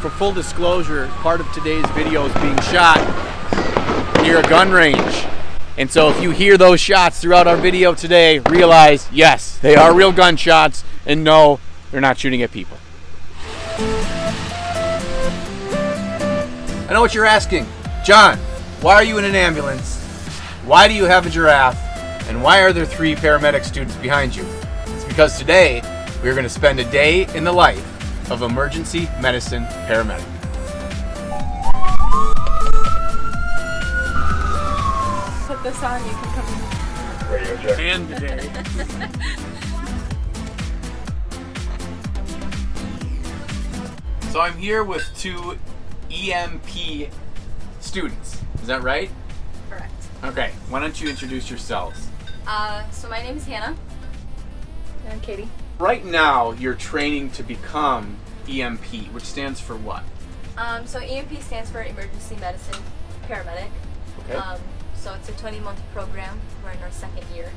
for full disclosure, part of today's video is being shot near a gun range. And so if you hear those shots throughout our video today, realize, yes, they are real gunshots, and no, they're not shooting at people. I know what you're asking. John, why are you in an ambulance? Why do you have a giraffe? And why are there 3 paramedic students behind you? It's because today we're going to spend a day in the life of emergency medicine paramedic. Put this on, you can come in. Radio check. And today. So I'm here with 2 EMP students. Is that right? Correct. Okay. Why don't you introduce yourselves? So my name is Hannah. And I'm Katie. Right now, you're training to become EMP, which stands for what? So EMP stands for Emergency Medicine Paramedic. Okay. So it's a 20-month program. We're in our 2nd year.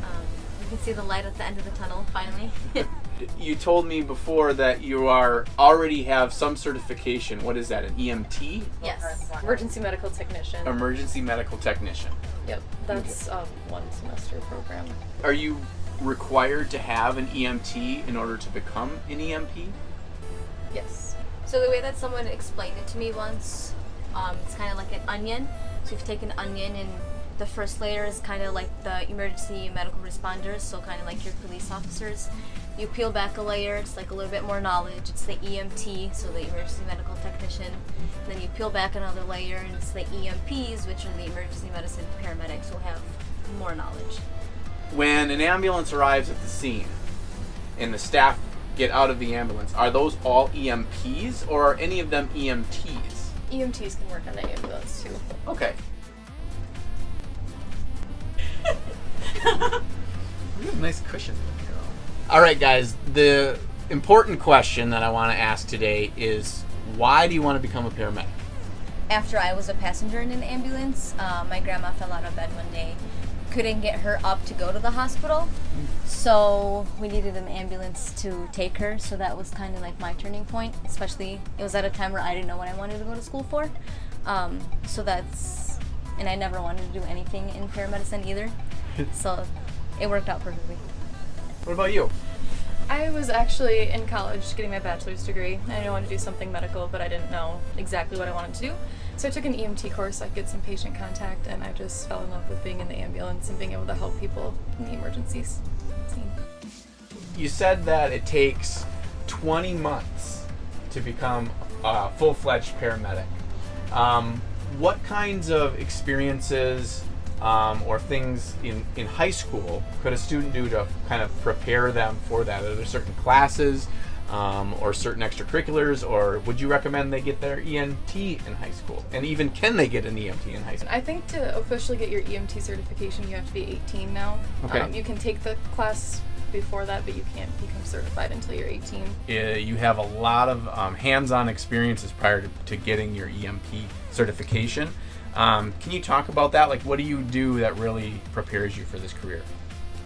You can see the light at the end of the tunnel, finally. You told me before that you already have some certification. What is that, an EMT? Yes. Emergency medical technician. Emergency medical technician. Yep, that's a 1 semester program. Are you required to have an EMT in order to become an EMP? Yes. So the way that someone explained it to me once, it's kind of like an onion. So if you take an onion and the first layer is kind of like the emergency medical responders, so kind of like your police officers. You peel back a layer, it's like a little bit more knowledge. It's the EMT, so the emergency medical technician. And then you peel back another layer, and it's the EMPs, which are the emergency medicine paramedics, who have more knowledge. When an ambulance arrives at the scene and the staff get out of the ambulance, are those all EMPs or are any of them EMTs? EMTs can work on the ambulance too. Okay. We have a nice cushion here. All right, guys. The important question that I want to ask today is, why do you want to become a paramedic? After I was a passenger in an ambulance, my grandma fell out of bed one day. Couldn't get her up to go to the hospital, so we needed an ambulance to take her. So that was kind of like my turning point. Especially, it was at a time where I didn't know what I wanted to go to school for. And I never wanted to do anything in paramedicine either. So it worked out perfectly. What about you? I was actually in college getting my bachelor's degree. I didn't want to do something medical, but I didn't know exactly what I wanted to do. So I took an EMT course so I could get some patient contact, and I just fell in love with being in the ambulance and being able to help people in the emergencies scene. You said that it takes 20 months to become a full-fledged paramedic. What kinds of experiences or things in high school could a student do to kind of prepare them for that? Are there certain classes or certain extracurriculars, or would you recommend they get their EMT in high school? And even, can they get an EMT in high school? I think to officially get your EMT certification, you have to be 18 now. Okay. You can take the class before that, but you can't become certified until you're 18. You have a lot of hands-on experiences prior to getting your EMT certification. Can you talk about that? Like, what do you do that really prepares you for this career?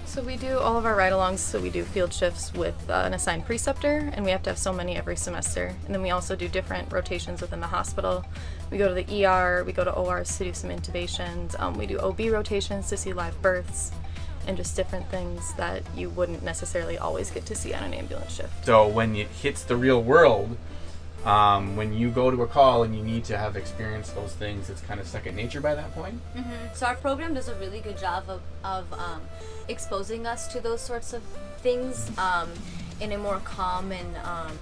So we do all of our ride-alongs, so we do field shifts with an assigned preceptor, and we have to have so many every semester. And then we also do different rotations within the hospital. We go to the ER, we go to ORs to do some intubations, we do OB rotations to see live births, and just different things that you wouldn't necessarily always get to see on an ambulance shift. So when it hits the real world, when you go to a call and you need to have experienced those things, it's kind of second nature by that point? Mm-hmm. So our program does a really good job of exposing us to those sorts of things in a more calm and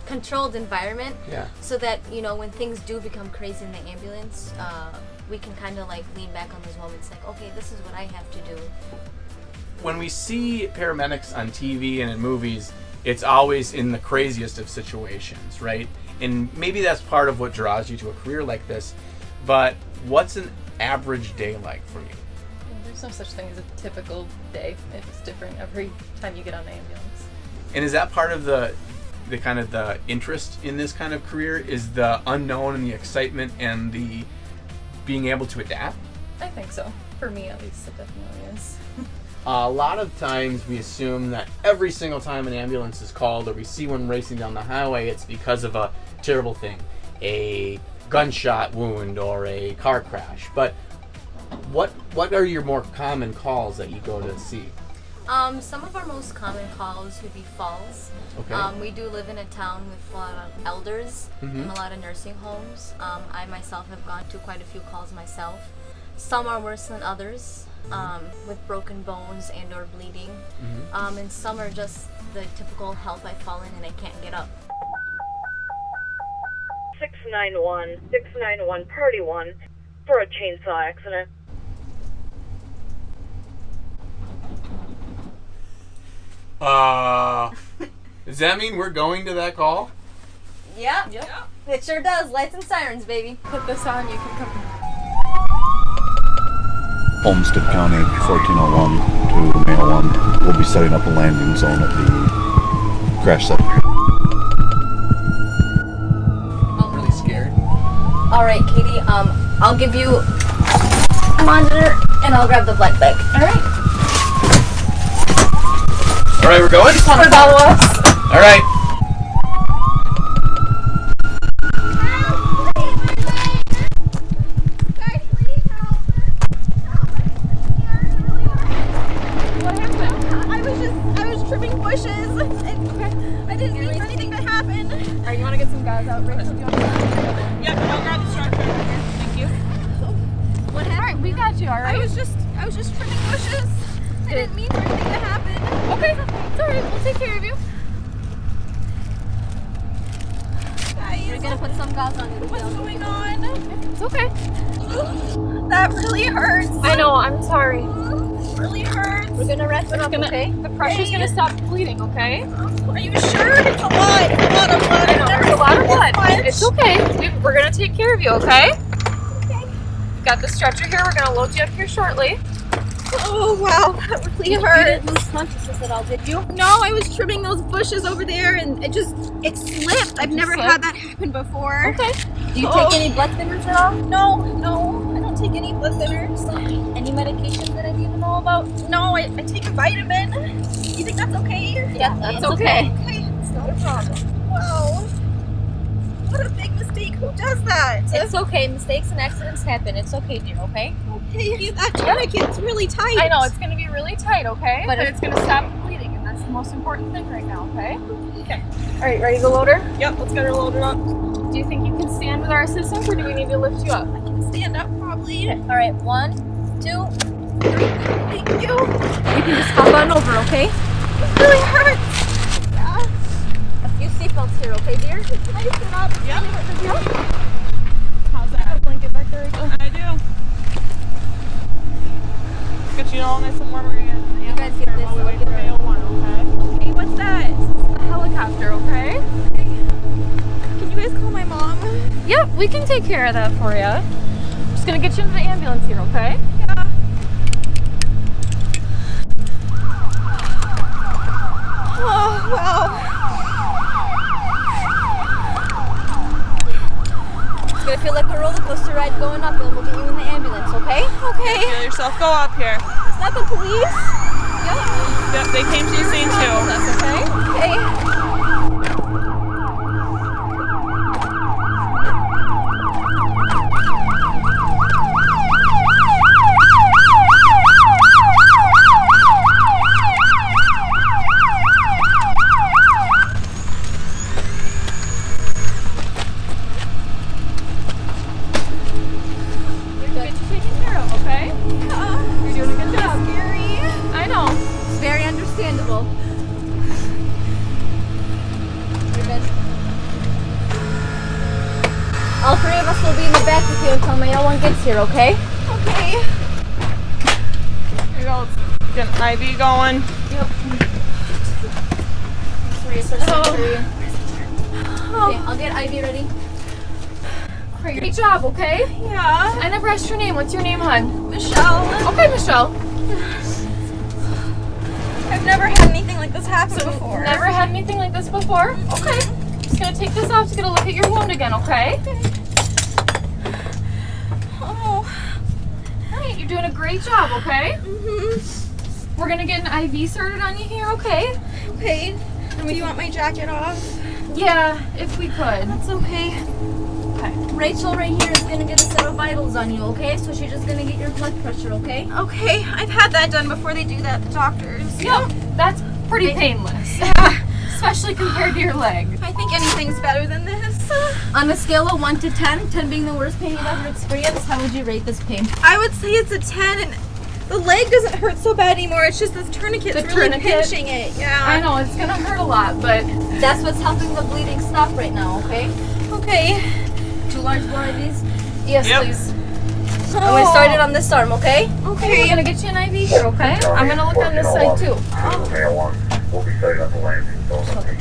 controlled environment. Yeah. So that, when things do become crazy in the ambulance, we can kind of like lean back on those moments like, okay, this is what I have to do. When we see paramedics on TV and in movies, it's always in the craziest of situations, right? And maybe that's part of what draws you to a career like this, but what's an average day like for you? There's no such thing as a typical day. It's different every time you get on the ambulance. And is that part of the kind of the interest in this kind of career, is the unknown and the excitement and the being able to adapt? I think so. For me, at least, it definitely is. A lot of times we assume that every single time an ambulance is called or we see one racing down the highway, it's because of a terrible thing, a gunshot wound or a car crash. But what are your more common calls that you go to see? Some of our most common calls would be falls. Okay. We do live in a town with a lot of elders and a lot of nursing homes. I myself have gone to quite a few calls myself. Some are worse than others, with broken bones and or bleeding. And some are just the typical health I've fallen and I can't get up. 691 Party 1 for a chainsaw accident. Does that mean we're going to that call? Yeah. It sure does. Lights and sirens, baby. Put this on, you can come. Olmsted County 1401 to Mayo 1. We'll be setting up a landing zone at the crash site. I'm really scared. All right, Katie. I'll give you a monitor and I'll grab the blood bag. All right. All right, we're going? Follow us. All right. I was tripping bushes. I didn't mean for anything to happen. All right, you want to get some guys out, Rachel? Do you want to Yeah, but I'll grab the structure. Thank you. What happened? All right, we got you. All right. I was just trimming bushes. I didn't mean for anything to happen. Okay, it's all right. We'll take care of you. We're gonna put some gauze on you. What's going on? It's okay. That really hurts. I know. I'm sorry. Really hurts. We're gonna rest it up, okay? The pressure's gonna stop bleeding. Okay. Are you sure? It's a lot. It's a lot of blood. I know. There's a lot of blood. Much. It's okay. We're gonna take care of you. Okay. Got the stretcher here. We're gonna load you up here shortly. Oh wow, that really You hurt. didn't lose consciousness at all, did you? No, I was trimming those bushes over there and it slipped. I've never had that happen before. Okay. Do you take any blood thinners at all? No, I don't take any blood thinners. Any medications that I need to know about? No, I take a vitamin. You think that's okay? Yeah, That's okay. Okay. It's not a problem. Wow. What a big mistake. Who does that? It's okay. Mistakes and accidents happen. It's okay, dear, okay? Okay, that tourniquet's really tight. I know it's gonna be really tight. Okay. But But it's gonna stop the bleeding, and that's the most important thing right now. Okay. Okay. All right. Ready to load her? Yep, let's get her loaded up. Do you think you can stand with our assistance, or do we need to lift you up? I can stand up probably. All right, 1, 2. Thank you. You can just hop on over, okay? It really hurts. Yeah. A few seatbelts here, okay, dear? Can I sit up? Yep. How's that? Blanket back there, Rachel? I do. Get you all nice and warm again. You guys get this. While we I'll wait get for her. Mayo 1, okay? Hey, what's that? A helicopter, okay? Can you guys call my mom? Yep, we can take care of that for you. Just gonna get you into the ambulance here, okay? Yeah. Oh, wow. It's gonna feel like a roller coaster ride going up, and we'll get you in the ambulance, okay? Okay. Feel yourself go up here. Is that the police? Yep, they came to the scene too. That's okay. Okay. Get you taken care of, okay? You're doing a good job. Scary. I know. It's very understandable. You're good. All 3 of us will be in the back with you until Mayo 1 gets here, okay? Okay. Here you go. Let's get an IV going. Okay, I'll get Ivy ready. Great job, okay? Yeah. I never asked your name. What's your name, hon? Michelle. Okay, Michelle. I've never had anything like this happen before. Never had anything like this before? Okay. Just gonna take this off to get a look at your wound again, okay? Oh. Alright, you're doing a great job, okay? We're gonna get an IV started on you here, okay? Okay. Do you want my jacket off? Yeah, if we could. That's okay. Okay. Rachel right here is gonna get a set of vitals on you, okay? So she's just gonna get your blood pressure, okay? Okay, I've had that done before they do that at the doctor's. Yep, that's pretty painless. Yeah, Especially compared to your leg. I think anything's better than this. On a scale of 1 to 10, 10 being the worst pain you've ever experienced, how would you rate this pain? I would say it's a 10, and the leg doesn't hurt so bad anymore. It's just this tourniquet's The really tourniquet? pinching it. Yeah. I know, it's gonna hurt a lot, but That's what's helping the bleeding stop right now, okay? Okay. 2 large bore IVs. yes, Yep. please. I'm gonna start it on this arm, okay? Okay, we're gonna get you an IV here, okay? I'm gonna look on this side too. We'll be setting up a landing zone at the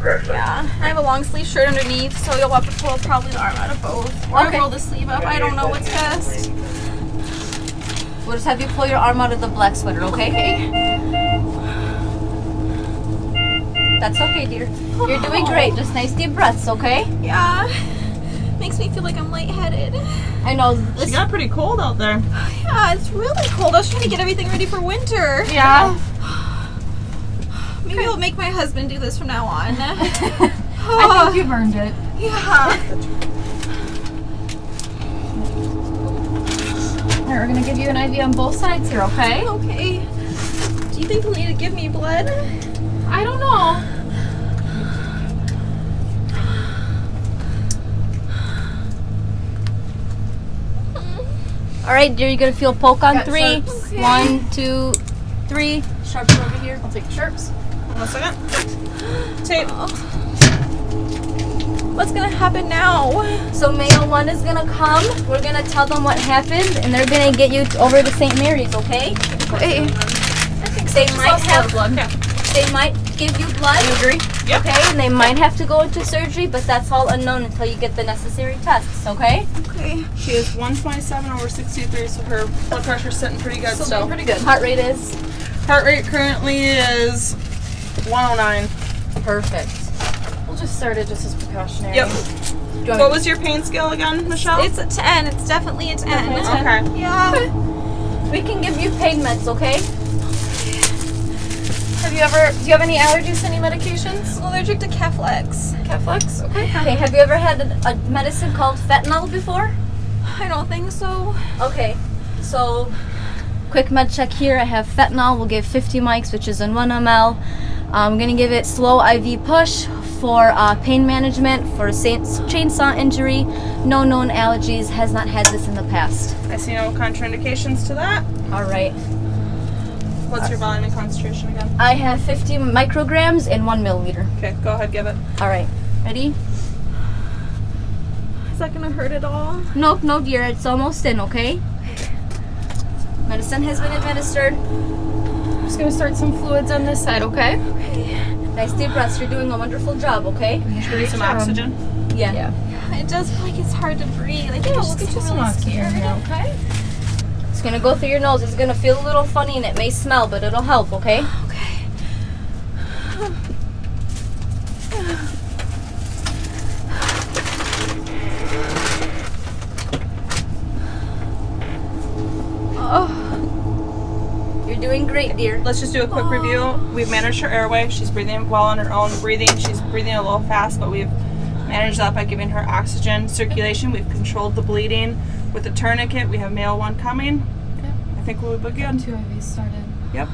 crash site. Yeah, I have a long sleeve shirt underneath, so you'll have to pull probably the arm out of both. Or Okay. roll the sleeve up. I don't know what's best. We'll just have you pull your arm out of the black sweater, okay? That's okay, dear. You're doing great. Just nice deep breaths, okay? Yeah. Makes me feel like I'm lightheaded. I know It this. got pretty cold out there. Yeah, it's really cold. I was trying to get everything ready for winter. Yeah. Maybe I'll make my husband do this from now on. I think you've earned it. Yeah. Alright, we're gonna give you an IV on both sides here, okay? Okay. Do you think they'll need to give me blood? I don't know. All right, dear. You're gonna feel poke on Got 3. sharps. Okay. 1, 2, 3. Sharps over here. I'll take sharps. 1 second. Tape. What's gonna happen now? So Mayo 1 is gonna come. We're gonna tell them what happened, and they're gonna get you over to St. Mary's, okay? Okay. They might have. blood. They might give you blood. You agree? Yep. Okay, and they might have to go into surgery, but that's all unknown until you get the necessary tests, okay? Okay. She is 127/63, so her blood pressure's sitting pretty good Still still. doing pretty good. Heart rate is Heart rate currently is 109. perfect. We'll just start it just as precautionary. Yep. Do you want What was your pain scale again, Michelle? It's a 10. It's definitely a 10. Okay. Yeah. We can give you pain meds, okay? Do you have any allergies to any medications? I'm allergic to Keflex. Keflex? Okay. Okay, have you ever had a medicine called fentanyl before? I don't think so. Okay, so quick med check here. I have fentanyl. We'll give 50 mics, which is in 1 ml. I'm gonna give it slow IV push for pain management for chainsaw injury. No known allergies. Has not had this in the past. I see no contraindications to that. All right. What's your volume and concentration again? I have 50 micrograms in 1 milliliter. Okay, go ahead, give it. All right. Ready? Is that gonna hurt at all? Nope, no dear. It's almost in, okay? Medicine has been administered. I'm just gonna start some fluids on this side, okay? Nice deep breaths. You're doing a wonderful job, okay? Should we do some oxygen? Yeah. It does feel like it's hard to breathe. I think Yeah, I'm we'll just get you really some oxygen scared. here, okay? It's gonna go through your nose. It's gonna feel a little funny and it may smell, but it'll help, okay? Okay. Oh. You're doing great, dear. Let's just do a quick review. We've managed her airway. She's breathing well on her own breathing. She's breathing a little fast, but we've managed that by giving her oxygen circulation. We've controlled the bleeding with the tourniquet. We have Mayo 1 coming. Okay. I think we'll be good. 2 IVs started. Yep.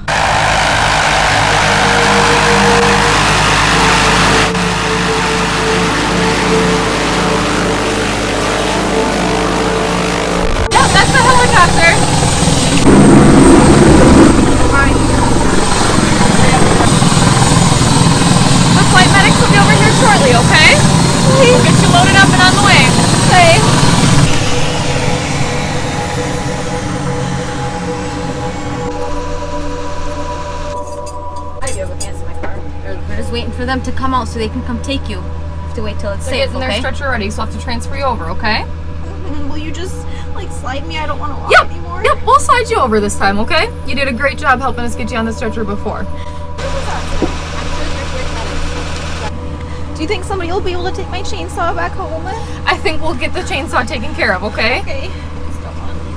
Yeah, that's the helicopter. The flight medics will be over here shortly, okay? We'll get you loaded up and on the way. Okay. I do have a pants in my car. We're just waiting for them to come out so they can come take you. You have to wait till it's They're safe, getting their okay? stretcher ready, so I'll have to transfer you over, okay? Will you just like slide me? I don't want to walk Yep. anymore. Yep, we'll slide you over this time, okay? You did a great job helping us get you on the stretcher before. Do you think somebody will be able to take my chainsaw back home? I think we'll get the chainsaw taken care of, okay? Okay.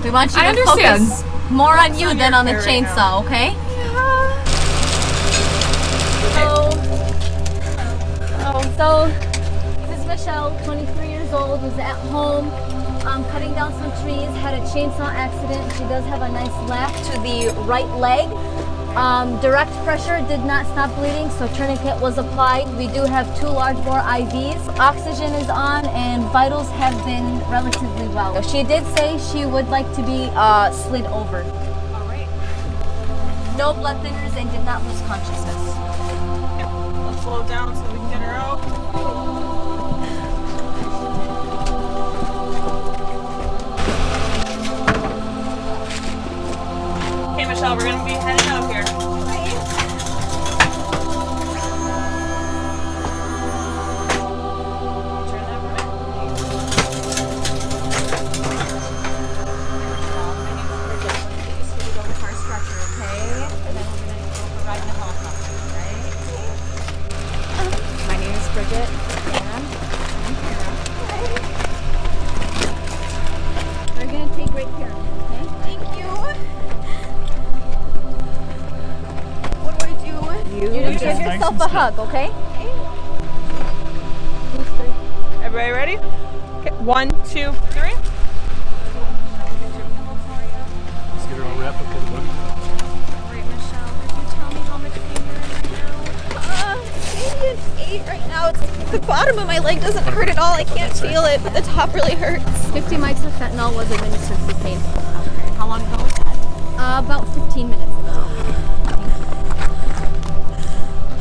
We want you I to understand. focus more on you on than your on the hair right chainsaw, okay? Oh. So, this is Michelle, 23 years old, was at home cutting down some trees, had a chainsaw accident. She does have a nice lap to the right leg. Direct pressure did not stop bleeding, so tourniquet was applied. We do have 2 large bore IVs. Oxygen is on, and vitals have been relatively well. She did say she would like to be slid over. All right. No blood thinners and did not lose consciousness. Yep. Let's slow down so we can get her out. Okay, Michelle, we're gonna be heading out here. My name is Bridget, and I'm Kara. We're gonna take great care of you, okay? Thank you. What do I do? You just give yourself a hug, okay? Everybody ready? Okay, 1, 2, 3. Let's get her all wrapped up with a bug. Alright, Michelle, could you tell me how much pain you're in right now? Maybe an 8 right now. The bottom of my leg doesn't hurt at all. I can't feel it, but the top really hurts. 50 mics of fentanyl was administered for pain. Okay, how long ago was that? About 15 minutes ago.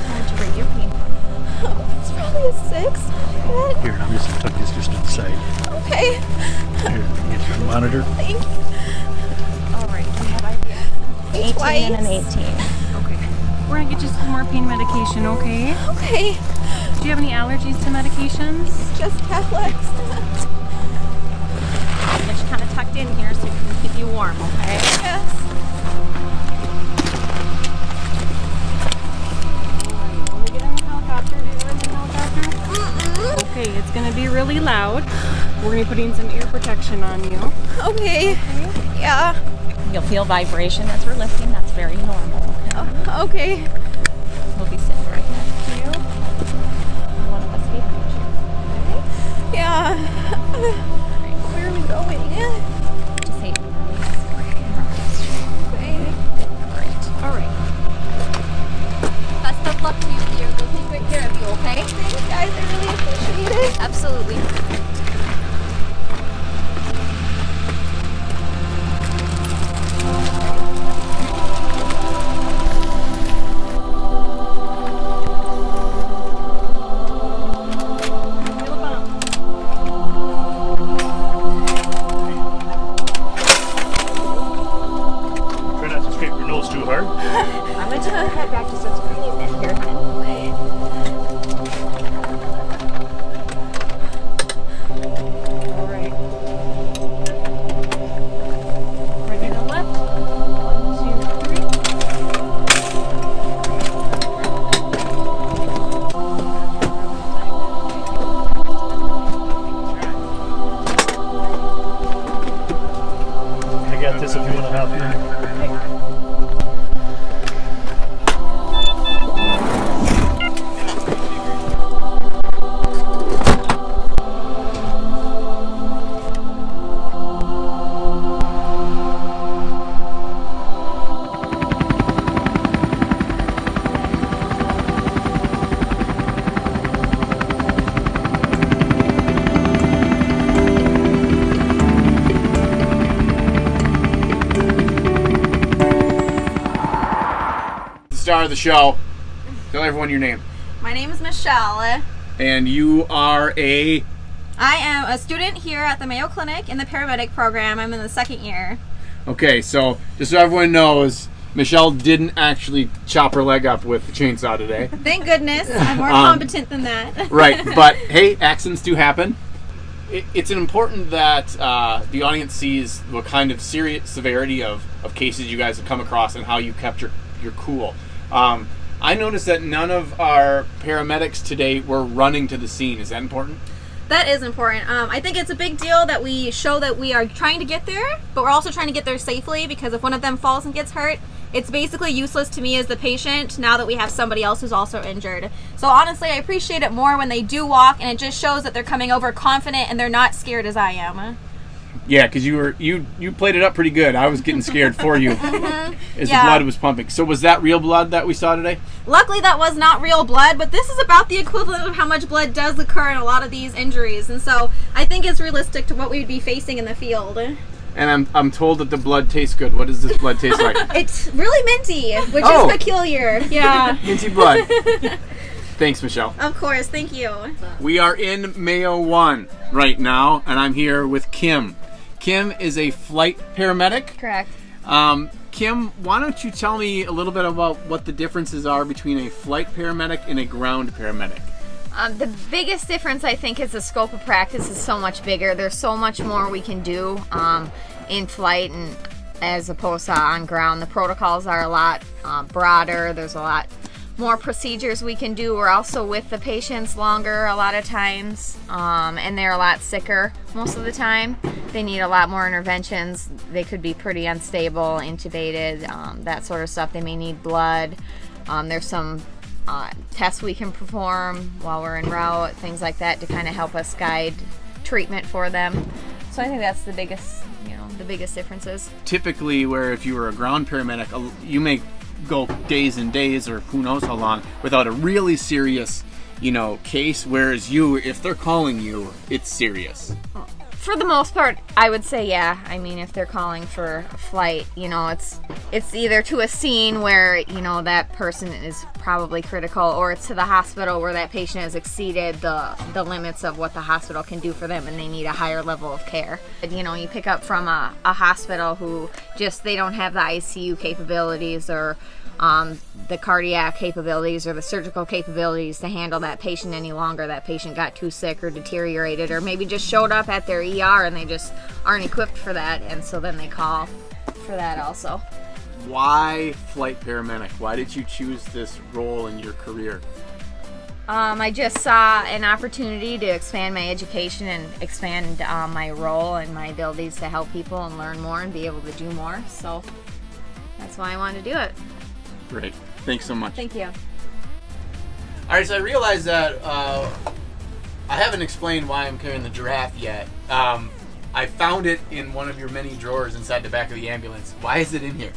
How would you rate your pain? It's probably a 6. Here, I'm just gonna tuck this just to the side. Okay. Here, get your monitor. Thank you. Alright, we have IVF. 18 Twice. and an 18. Okay. We're gonna get you some more pain medication, okay? Okay. Do you have any allergies to medications? Just Catholics. Get you kind of tucked in here so we can keep you warm, okay? Yes. When we get in the helicopter, do you ride the helicopter? Okay, it's gonna be really loud. We're gonna be putting some ear protection on you. Okay. Yeah. You'll feel vibration as we're lifting. That's very normal. Okay. We'll be sitting right next to you. One of us behind you. Yeah. Where are we going? Just say Okay. all right. Best of luck to you, dear. We'll take great care of you, okay? Thanks, guys. I really appreciate it. Absolutely. Try not to scrape your nose too hard. I'm gonna turn your head back just a tiny bit here. Okay. All right. Ready to lift? 1, 2, 3. I got this if you want to hop in. Star of the show. Tell everyone your name. My name is Michelle. And you are a... I am a student here at the Mayo Clinic in the Paramedic program. I'm in the 2nd year. Okay, so just so everyone knows, Michelle didn't actually chop her leg up with the chainsaw today. Thank goodness. I'm more competent than that. Right, but hey, accidents do happen. It's important that the audience sees what kind of severity of cases you guys have come across and how you kept your cool. I noticed that none of our paramedics today were running to the scene. Is that important? That is important. I think it's a big deal that we show that we are trying to get there, but we're also trying to get there safely, because if one of them falls and gets hurt, it's basically useless to me as the patient now that we have somebody else who's also injured. So honestly, I appreciate it more when they do walk, and it just shows that they're coming over confident and they're not scared as I am. Yeah, because you played it up pretty good. I was getting scared for you as the blood was pumping. So was that real blood that we saw today? Luckily, that was not real blood, but this is about the equivalent of how much blood does occur in a lot of these injuries, and so I think it's realistic to what we would be facing in the field. And I'm told that the blood tastes good. What does this blood taste like? It's really minty, which is peculiar. Yeah. Minty blood. Thanks, Michelle. Of course, thank you. We are in Mayo 1 right now, and I'm here with Kim. Kim is a flight paramedic. Correct. Kim, why don't you tell me a little bit about what the differences are between a flight paramedic and a ground paramedic? The biggest difference, I think, is the scope of practice is so much bigger. There's so much more we can do in flight and as opposed to on ground. The protocols are a lot broader. There's a lot more procedures we can do. We're also with the patients longer a lot of times, and they're a lot sicker most of the time. They need a lot more interventions. They could be pretty unstable, intubated, that sort of stuff. They may need blood. There's some tests we can perform while we're en route, things like that, to kind of help us guide treatment for them. So I think that's the biggest differences. Typically, where if you were a ground paramedic, you may go days and days or who knows how long without a really serious, case, whereas if they're calling you, it's serious. For the most part, I would say yeah. I mean, if they're calling for a flight, it's either to a scene where, that person is probably critical, or it's to the hospital where that patient has exceeded the limits of what the hospital can do for them and they need a higher level of care. You pick up from a hospital who they don't have the ICU capabilities or the cardiac capabilities or the surgical capabilities to handle that patient any longer. That patient got too sick or deteriorated or maybe just showed up at their ER and they just aren't equipped for that, and so then they call for that also. Why flight paramedic? Why did you choose this role in your career? I just saw an opportunity to expand my education and expand my role and my abilities to help people and learn more and be able to do more, so that's why I wanted to do it. Great. Thanks so much. Thank you. All right, so I realized that I haven't explained why I'm carrying the giraffe yet. I found it in one of your many drawers inside the back of the ambulance. Why is it in here?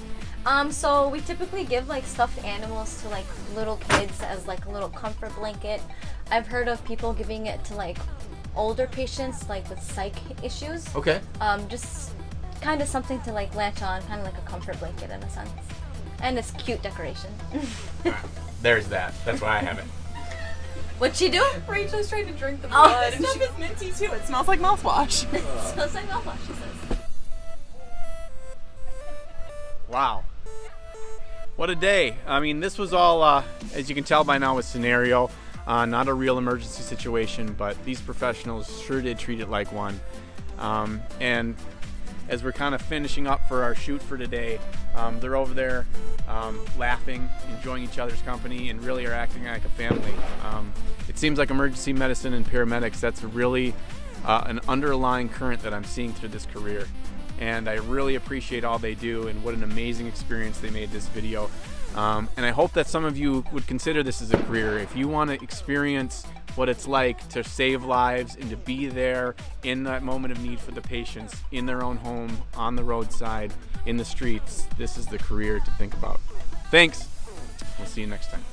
So we typically give stuffed animals to little kids as a little comfort blanket. I've heard of people giving it to older patients with psych issues. Okay. Just kind of something to latch on, kind of like a comfort blanket in a sense. And it's cute decoration. There's that. That's why I have it. What'd she do? Rachel's trying to drink the blood. This stuff is minty too. It smells like mouthwash. It smells like mouthwash, she says. Wow. What a day. I mean, this was all, as you can tell by now, a scenario. Not a real emergency situation, but these professionals sure did treat it like one. And as we're kind of finishing up for our shoot for today, they're over there laughing, enjoying each other's company, and really are acting like a family. It seems like emergency medicine and paramedics, that's really an underlying current that I'm seeing through this career. And I really appreciate all they do and what an amazing experience they made this video. And I hope that some of you would consider this as a career. If you want to experience what it's like to save lives and to be there in that moment of need for the patients, in their own home, on the roadside, in the streets, this is the career to think about. Thanks. We'll see you next time.